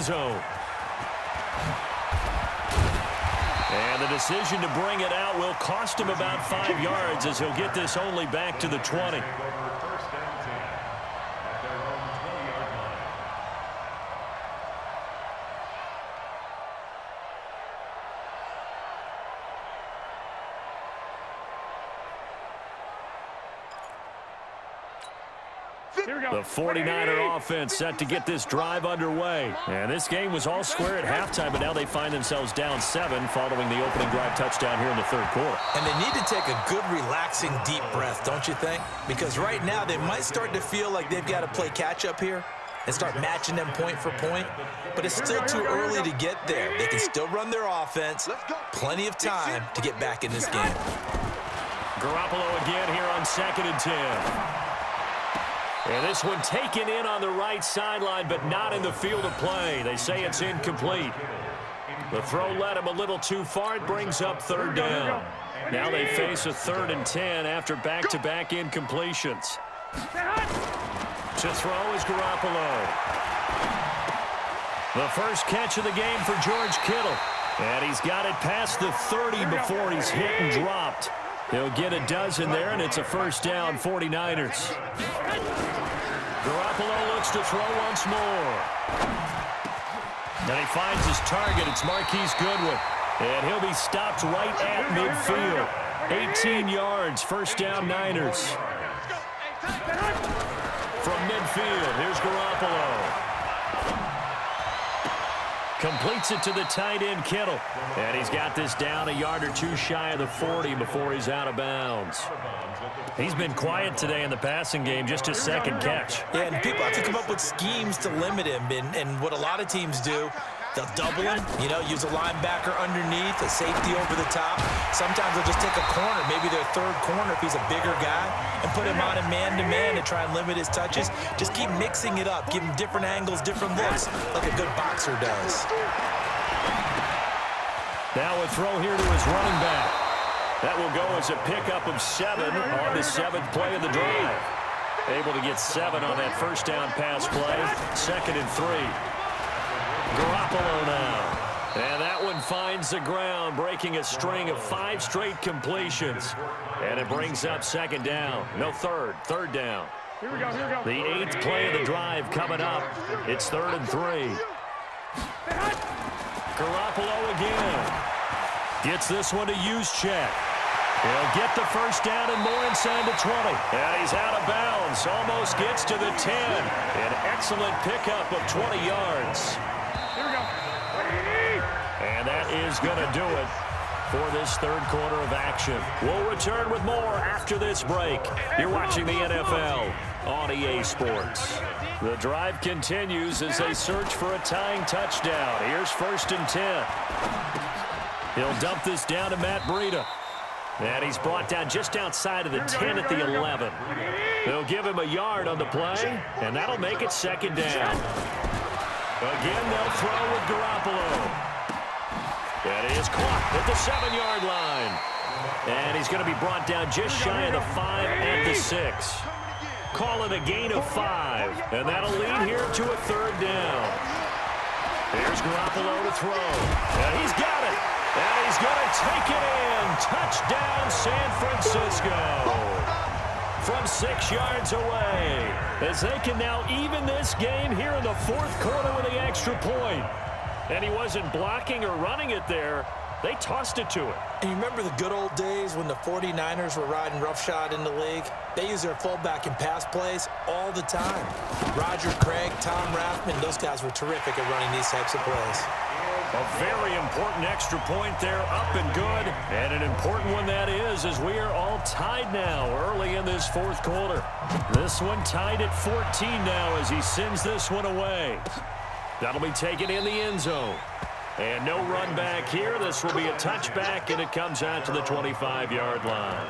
zone. And the decision to bring it out will cost him about 5 yards as he'll get this only back to the 20. The 49er offense set to get this drive underway. And this game was all square at halftime, but now they find themselves down 7 following the opening drive touchdown here in the third quarter. And they need to take a good, relaxing, deep breath, don't you think? Because right now they might start to feel like they've got to play catch-up here and start matching them point for point. But it's still too early to get there. They can still run their offense. Plenty of time to get back in this game. Garoppolo again here on 2nd and 10. And this one taken in on the right sideline, but not in the field of play. They say it's incomplete. The throw led him a little too far. It brings up 3rd down. Now they face a 3rd and 10 after back-to-back incompletions. To throw is Garoppolo. The first catch of the game for George Kittle. And he's got it past the 30 before he's hit and dropped. He'll get a dozen there, and it's a 1st down, 49ers. Garoppolo looks to throw once more. Then he finds his target. It's Marquise Goodwin. And he'll be stopped right at midfield. 18 yards, 1st down, Niners. From midfield, here's Garoppolo. Completes it to the tight end, Kittle. And he's got this down a yard or two shy of the 40 before he's out of bounds. He's been quiet today in the passing game, just his 2nd catch. Yeah, and people have to come up with schemes to limit him. And what a lot of teams do, they'll double him, use a linebacker underneath, a safety over the top. Sometimes they'll just take a corner, maybe their 3rd corner if he's a bigger guy, and put him on a man-to-man to try and limit his touches. Just keep mixing it up, give him different angles, different looks, like a good boxer does. Now a throw here to his running back. That will go as a pickup of 7 on the 7th play of the drive. Able to get 7 on that 1st down pass play. 2nd and 3. Garoppolo now. And that one finds the ground, breaking a string of 5 straight completions. And it brings up 2nd down. No, 3rd down. Here we go. The 8th play of the drive coming up. It's 3rd and 3. Garoppolo again. Gets this one to use check. He'll get the 1st down and more inside the 20. And he's out of bounds. Almost gets to the 10. An excellent pickup of 20 yards. Here we go. And that is going to do it for this 3rd quarter of action. We'll return with more after this break. You're watching the NFL on EA Sports. The drive continues as they search for a tying touchdown. Here's 1st and 10. He'll dump this down to Matt Breida. And he's brought down just outside of the 10 at the 11. They'll give him a yard on the play, and that'll make it 2nd down. Again, they'll throw with Garoppolo. And he is caught at the 7-yard line. And he's going to be brought down just shy of the 5 and the 6. Call it a gain of 5, and that'll lead here to a 3rd down. Here's Garoppolo to throw. And he's got it. And he's going to take it in. Touchdown, San Francisco. From 6 yards away. As they can now even this game here in the 4th quarter with the extra point. And he wasn't blocking or running it there. They tossed it to him. And you remember the good old days when the 49ers were riding roughshod in the league? They used their fullback in pass plays all the time. Roger Craig, Tom Rathman, those guys were terrific at running these types of plays. A very important extra point there, up and good. And an important one that is, as we are all tied now early in this 4th quarter. This one tied at 14 now as he sends this one away. That'll be taken in the end zone. And no run back here. This will be a touchback, and it comes out to the 25-yard line.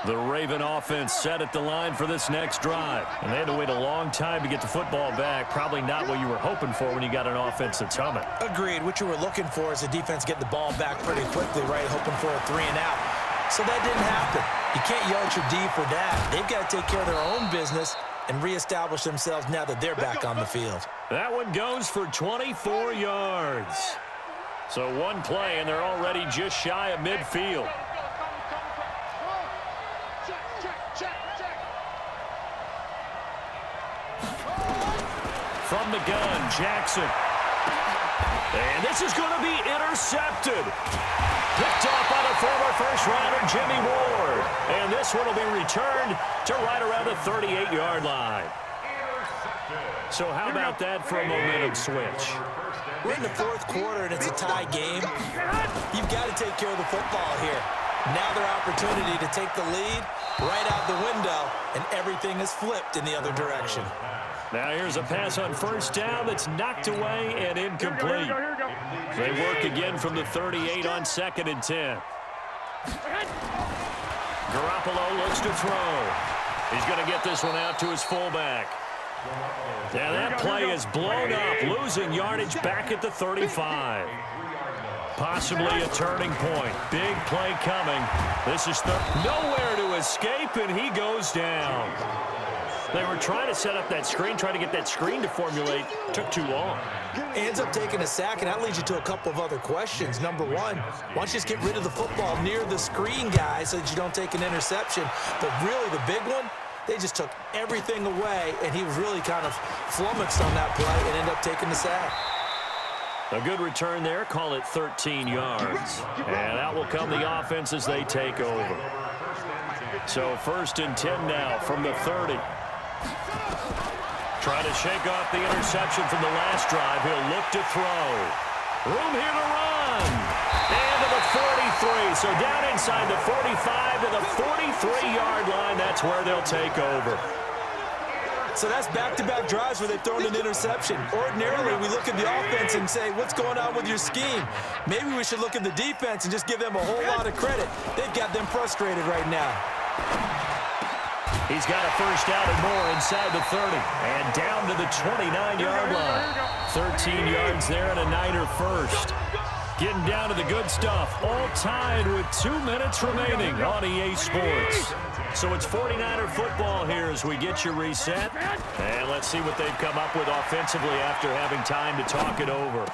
The Raven offense set at the line for this next drive. And they had to wait a long time to get the football back. Probably not what you were hoping for when you got an offense that's humming. Agreed. What you were looking for is the defense getting the ball back pretty quickly, right? Hoping for a 3 and out. So that didn't happen. You can't yell at your D for that. They've got to take care of their own business and reestablish themselves now that they're back on the field. That one goes for 24 yards. So one play, and they're already just shy of midfield. From the gun, Jackson. And this is going to be intercepted. Picked off by the former first-rounder, Jimmy Ward. And this one will be returned to right around the 38-yard line. So how about that for a momentum switch? We're in the fourth quarter, and it's a tie game. You've got to take care of the football here. Now their opportunity to take the lead right out the window, and everything is flipped in the other direction. Now here's a pass on first down that's knocked away and incomplete. They work again from the 38 on 2nd and 10. Garoppolo looks to throw. He's going to get this one out to his fullback. And that play is blown up, losing yardage back at the 35. Possibly a turning point. Big play coming. This is nowhere to escape, and he goes down. They were trying to set up that screen, trying to get that screen to formulate. Took too long. Ends up taking a sack, and that leads you to a couple of other questions. Number one, why don't you just get rid of the football near the screen guy so that you don't take an interception? But really, the big one, they just took everything away, and he was really kind of flummoxed on that play and ended up taking the sack. A good return there. Call it 13 yards. And out will come the offense as they take over. So 1st and 10 now from the 30. Trying to shake off the interception from the last drive. He'll look to throw. Room here to run. And to the 43. So down inside the 45 to the 43-yard line. That's where they'll take over. So that's back-to-back drives where they've thrown an interception. Ordinarily, we look at the offense and say, what's going on with your scheme? Maybe we should look at the defense and just give them a whole lot of credit. They've got them frustrated right now. He's got a first down and more inside the 30. And down to the 29-yard line. 13 yards there and a Niner first. Getting down to the good stuff. All tied with 2 minutes remaining on EA Sports. So it's 49er football here as we get you reset. And let's see what they've come up with offensively after having time to talk it over.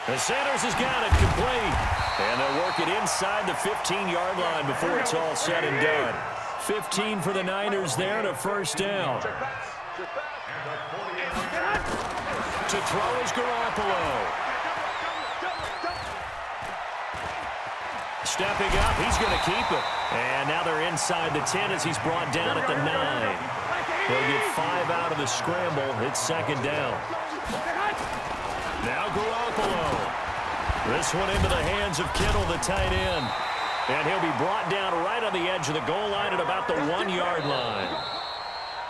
And Sanders has got it complete. And they'll work it inside the 15-yard line before it's all said and done. 15 for the Niners there and a first down. To throw is Garoppolo. Stepping up, he's going to keep it. And now they're inside the 10 as he's brought down at the 9. They'll get 5 out of the scramble. It's 2nd down. Now Garoppolo. This one into the hands of Kittle, the tight end. And he'll be brought down right on the edge of the goal line at about the 1-yard line.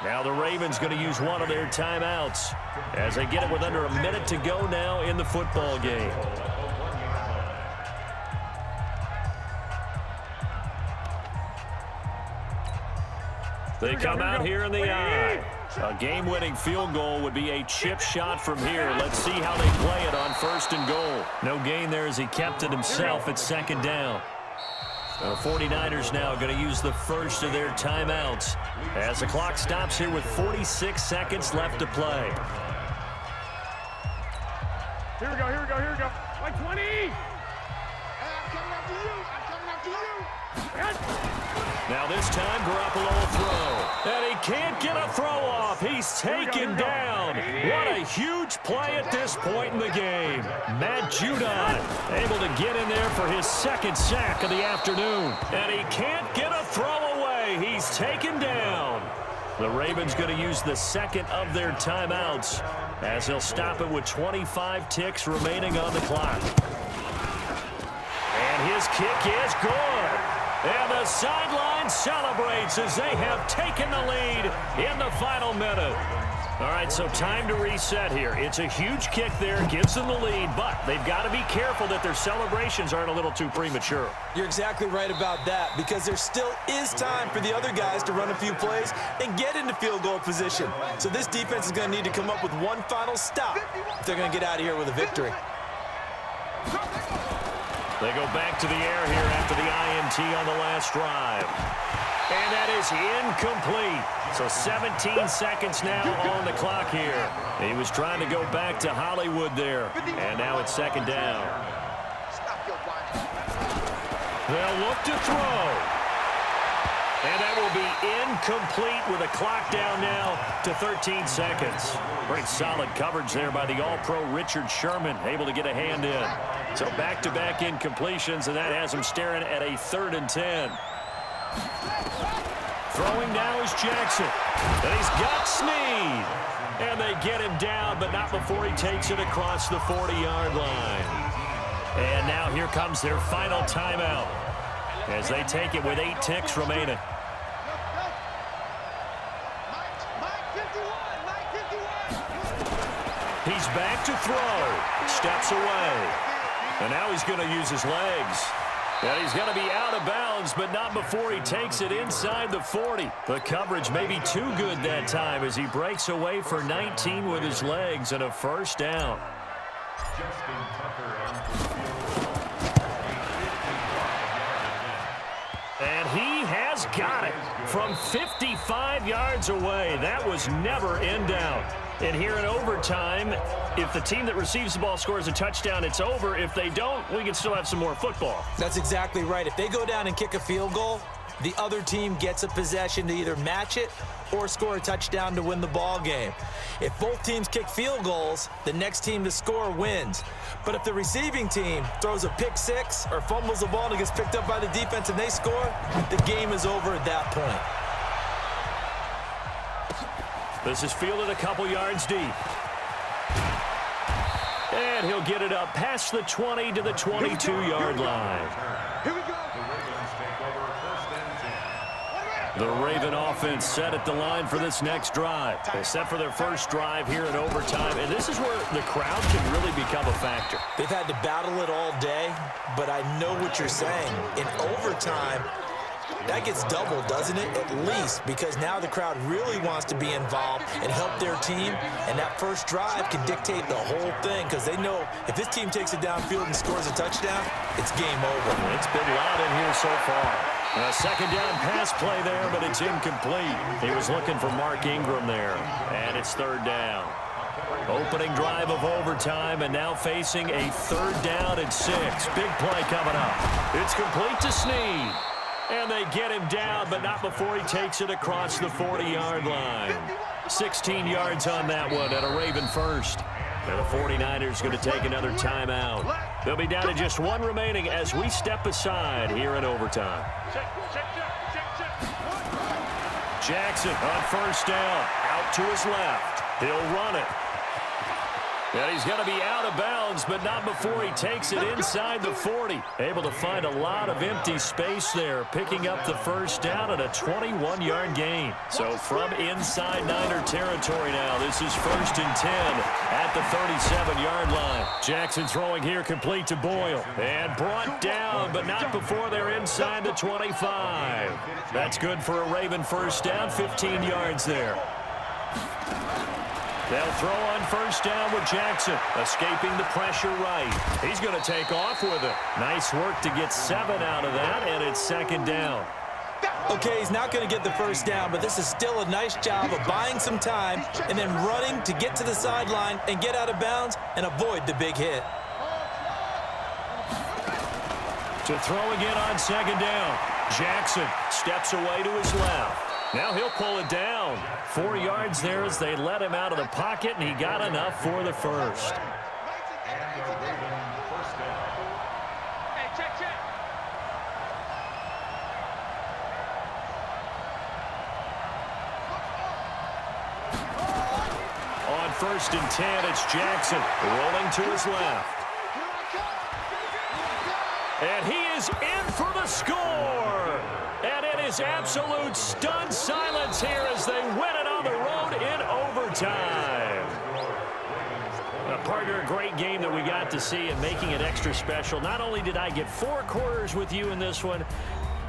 Now the Ravens going to use one of their timeouts as they get it with under a minute to go now in the football game. They come out here in the eye. A game-winning field goal would be a chip shot from here. Let's see how they play it on 1st and goal. No gain there as he kept it himself at 2nd down. The 49ers now going to use the first of their timeouts as the clock stops here with 46 seconds left to play. Here we go, here we go, here we go. Like 20! Hey, I'm coming after you! I'm coming after you! Now this time, Garoppolo will throw. And he can't get a throw off. He's taken down. What a huge play at this point in the game. Matt Judon able to get in there for his 2nd sack of the afternoon. And he can't get a throw away. He's taken down. The Ravens going to use the 2nd of their timeouts as they'll stop it with 25 ticks remaining on the clock. And his kick is good. And the sideline celebrates as they have taken the lead in the final minute. All right, so time to reset here. It's a huge kick there, gives them the lead, but they've got to be careful that their celebrations aren't a little too premature. You're exactly right about that because there still is time for the other guys to run a few plays and get into field goal position. So this defense is going to need to come up with one final stop if they're going to get out of here with a victory. They go back to the air here after the INT on the last drive. And that is incomplete. So 17 seconds now on the clock here. He was trying to go back to Hollywood there. And now it's second down. They'll look to throw. And that will be incomplete with a clock down now to 13 seconds. Great solid coverage there by the All-Pro Richard Sherman, able to get a hand in. So back-to-back incompletions, and that has him staring at a 3rd and 10. Throwing now is Jackson. And he's got Snead. And they get him down, but not before he takes it across the 40-yard line. And now here comes their final timeout as they take it with 8 ticks remaining. He's back to throw. Steps away. And now he's going to use his legs. And he's going to be out of bounds, but not before he takes it inside the 40. The coverage may be too good that time as he breaks away for 19 with his legs and a first down. And he has got it from 55 yards away. That was never in doubt. And here in overtime, if the team that receives the ball scores a touchdown, it's over. If they don't, we can still have some more football. That's exactly right. If they go down and kick a field goal, the other team gets a possession to either match it or score a touchdown to win the ball game. If both teams kick field goals, the next team to score wins. But if the receiving team throws a pick six or fumbles the ball and it gets picked up by the defense and they score, the game is over at that point. This is fielded a couple yards deep. And he'll get it up past the 20 to the 22-yard line. Here we go. The Raven offense set at the line for this next drive. They set for their first drive here in overtime. And this is where the crowd can really become a factor. They've had to battle it all day, but I know what you're saying. In overtime, that gets doubled, doesn't it? At least, because now the crowd really wants to be involved and help their team, and that first drive can dictate the whole thing because they know if this team takes it downfield and scores a touchdown, it's game over. It's been loud in here so far. A second down pass play there, but it's incomplete. He was looking for Mark Ingram there, and it's 3rd down. Opening drive of overtime, and now facing a 3rd down and 6. Big play coming up. It's complete to Snead. And they get him down, but not before he takes it across the 40-yard line. 16 yards on that one at a Raven first. And the 49ers going to take another timeout. They'll be down to just one remaining as we step aside here in overtime. Jackson on first down. Out to his left. He'll run it. And he's going to be out of bounds, but not before he takes it inside the 40. Able to find a lot of empty space there, picking up the first down at a 21-yard gain. So from inside Niner territory now, this is 1st and 10 at the 37-yard line. Jackson throwing here complete to Boyle. And brought down, but not before they're inside the 25. That's good for a Raven first down, 15 yards there. They'll throw on first down with Jackson, escaping the pressure right. He's going to take off with it. Nice work to get 7 out of that, and it's 2nd down. Okay, he's not going to get the first down, but this is still a nice job of buying some time and then running to get to the sideline and get out of bounds and avoid the big hit. To throw again on 2nd down. Jackson steps away to his left. Now he'll pull it down. 4 yards there as they let him out of the pocket, and he got enough for the first. On 1st and 10, it's Jackson rolling to his left. And he is in for the score. And it is absolute stunned silence here as they win it on the road in overtime. Partner, a great game that we got to see and making it extra special. Not only did I get 4 quarters with you in this one,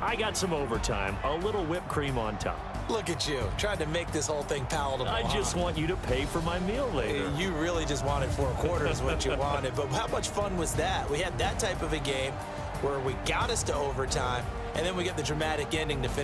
I got some overtime, a little whipped cream on top. Look at you, trying to make this whole thing palatable. I just want you to pay for my meal later. You really just wanted 4 quarters what you wanted, but how much fun was that? We had that type of a game where we got us to overtime, and then we get the dramatic ending to finish.